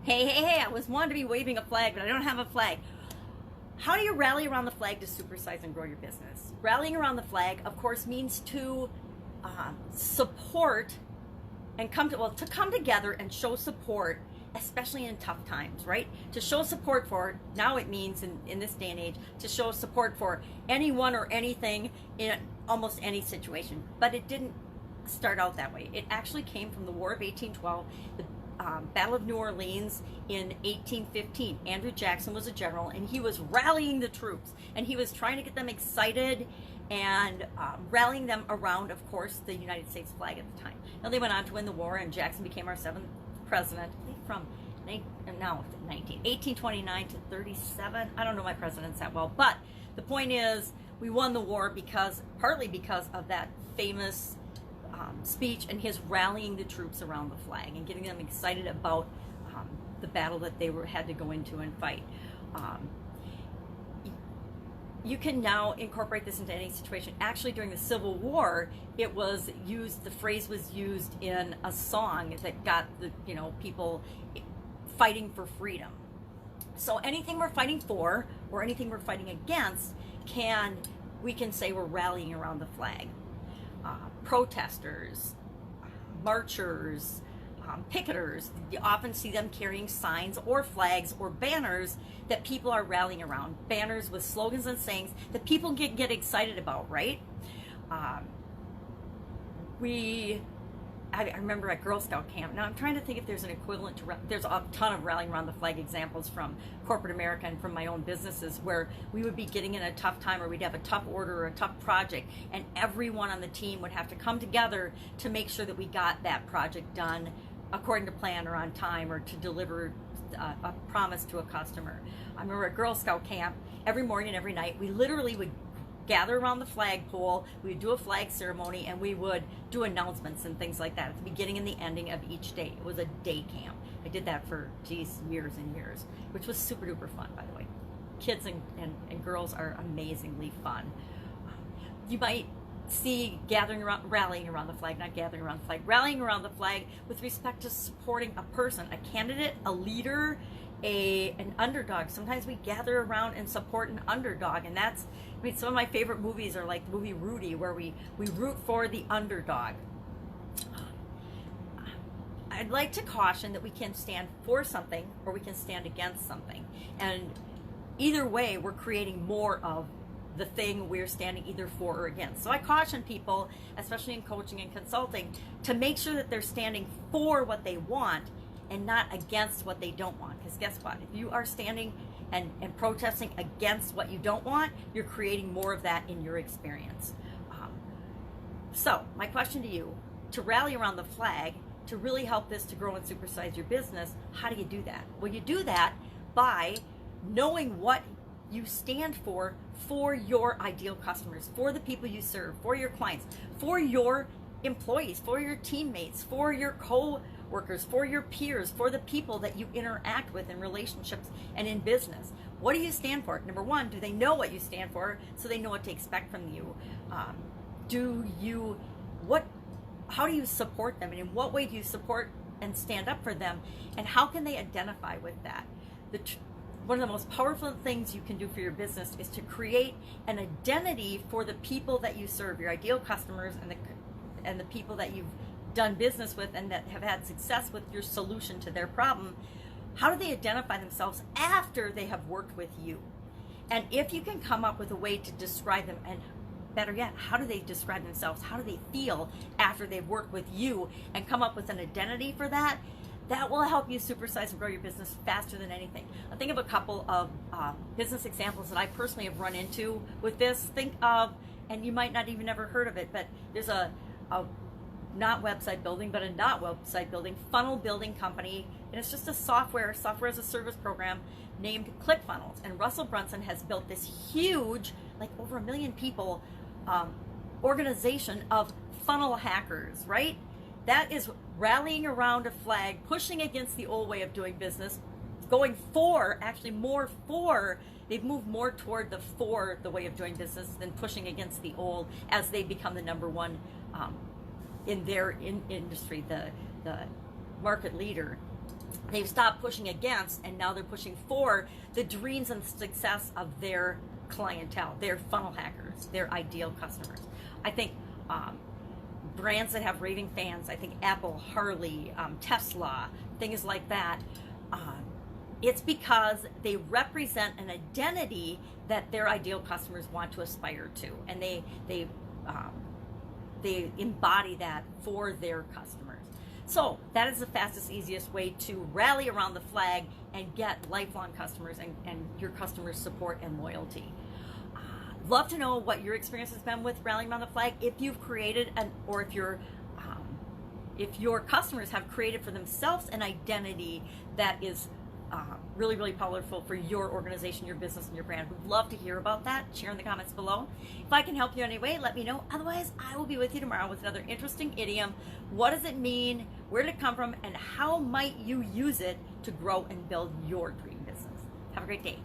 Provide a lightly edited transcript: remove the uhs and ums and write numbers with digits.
Hey, I was wanting to be waving a flag, but I don't have a flag. How do you rally around the flag to supersize and grow your business? Rallying around the flag, of course, means to support and come together and show support, especially in tough times, right? To show support for, now it means in this day and age, to show support for anyone or anything in almost any situation. But it didn't start out that way. It actually came from the War of 1812, the Battle of New Orleans in 1815. Andrew Jackson was a general, and he was rallying the troops, and he was trying to get them excited and rallying them around, of course, the United States flag at the time. Now, they went on to win the war, and Jackson became our 7th president from 1829 to 37. I don't know my presidents that well, but the point is, we won the war partly because of that famous speech and his rallying the troops around the flag and getting them excited about the battle that they had to go into and fight. You can now incorporate this into any situation. Actually, during the Civil War, it was used. The phrase was used in a song that got the people fighting for freedom. So anything we're fighting for or anything we're fighting against, we can say we're rallying around the flag. Protesters, marchers, picketers, you often see them carrying signs or flags or banners that people are rallying around. Banners with slogans and sayings that people get excited about, right? I remember at Girl Scout camp. Now I'm trying to think if there's an equivalent to, there's a ton of rallying around the flag examples from corporate America and from my own businesses where we would be getting in a tough time or we'd have a tough order or a tough project and everyone on the team would have to come together to make sure that we got that project done according to plan or on time or to deliver a promise to a customer. I remember at Girl Scout camp, every morning and every night, we literally would gather around the flagpole, we would do a flag ceremony, and we would do announcements and things like that at the beginning and the ending of each day. It was a day camp. I did that for, years and years, which was super duper fun, by the way. Kids and girls are amazingly fun. You might see rallying around the flag, not gathering around the flag, rallying around the flag with respect to supporting a person, a candidate, a leader, an underdog. Sometimes we gather around and support an underdog, and some of my favorite movies are like the movie Rudy, where we root for the underdog. I'd like to caution that we can stand for something or we can stand against something, and either way we're creating more of the thing we're standing either for or against. So I caution people, especially in coaching and consulting, to make sure that they're standing for what they want and not against what they don't want. Because guess what? If you are standing and protesting against what you don't want, you're creating more of that in your experience. So my question to you, to rally around the flag, to really help this to grow and supersize your business, how do you do that? Well, you do that by knowing what you stand for your ideal customers, for the people you serve, for your clients, for your employees, for your teammates, for your co-workers, for your peers, for the people that you interact with in relationships and in business. What do you stand for? Number one, do they know what you stand for so they know what to expect from you? How do you support them, and in what way do you support and stand up for them, and how can they identify with that? One of the most powerful things you can do for your business is to create an identity for the people that you serve, your ideal customers and the people that you've done business with and that have had success with your solution to their problem. How do they identify themselves after they have worked with you? And if you can come up with a way to describe them, and better yet, how do they describe themselves? How do they feel after they've worked with you, and come up with an identity for that? That will help you supersize and grow your business faster than anything. I think of a couple of business examples that I personally have run into with this. Think of, and you might not even ever heard of it, but there's a not website building, but a not website building, funnel building company, and it's just a software as a service program named ClickFunnels. And Russell Brunson has built this huge, like over 1 million people, organization of funnel hackers, right? That is rallying around a flag, pushing against the old way of doing business, going for, actually more for, they've moved more toward the way of doing business than pushing against the old as they become the number one in their industry, the market leader. they've stopped pushing against, and now they're pushing for the dreams and success of their clientele, their funnel hackers, their ideal customers. I think brands that have raving fans, I think Apple, Harley, Tesla, things like that, it's because they represent an identity that their ideal customers want to aspire to, and they embody that for their customers. So that is the fastest, easiest way to rally around the flag and get lifelong customers and your customers' support and loyalty. Love to know what your experience has been with rallying around the flag. If you've created or if your customers have created for themselves an identity that is really, really powerful for your organization, your business, and your brand. We'd love to hear about that. Share in the comments below. If I can help you in any way, let me know. Otherwise, I will be with you tomorrow with another interesting idiom. What does it mean? Where did it come from? And how might you use it to grow and build your dream business? Have a great day.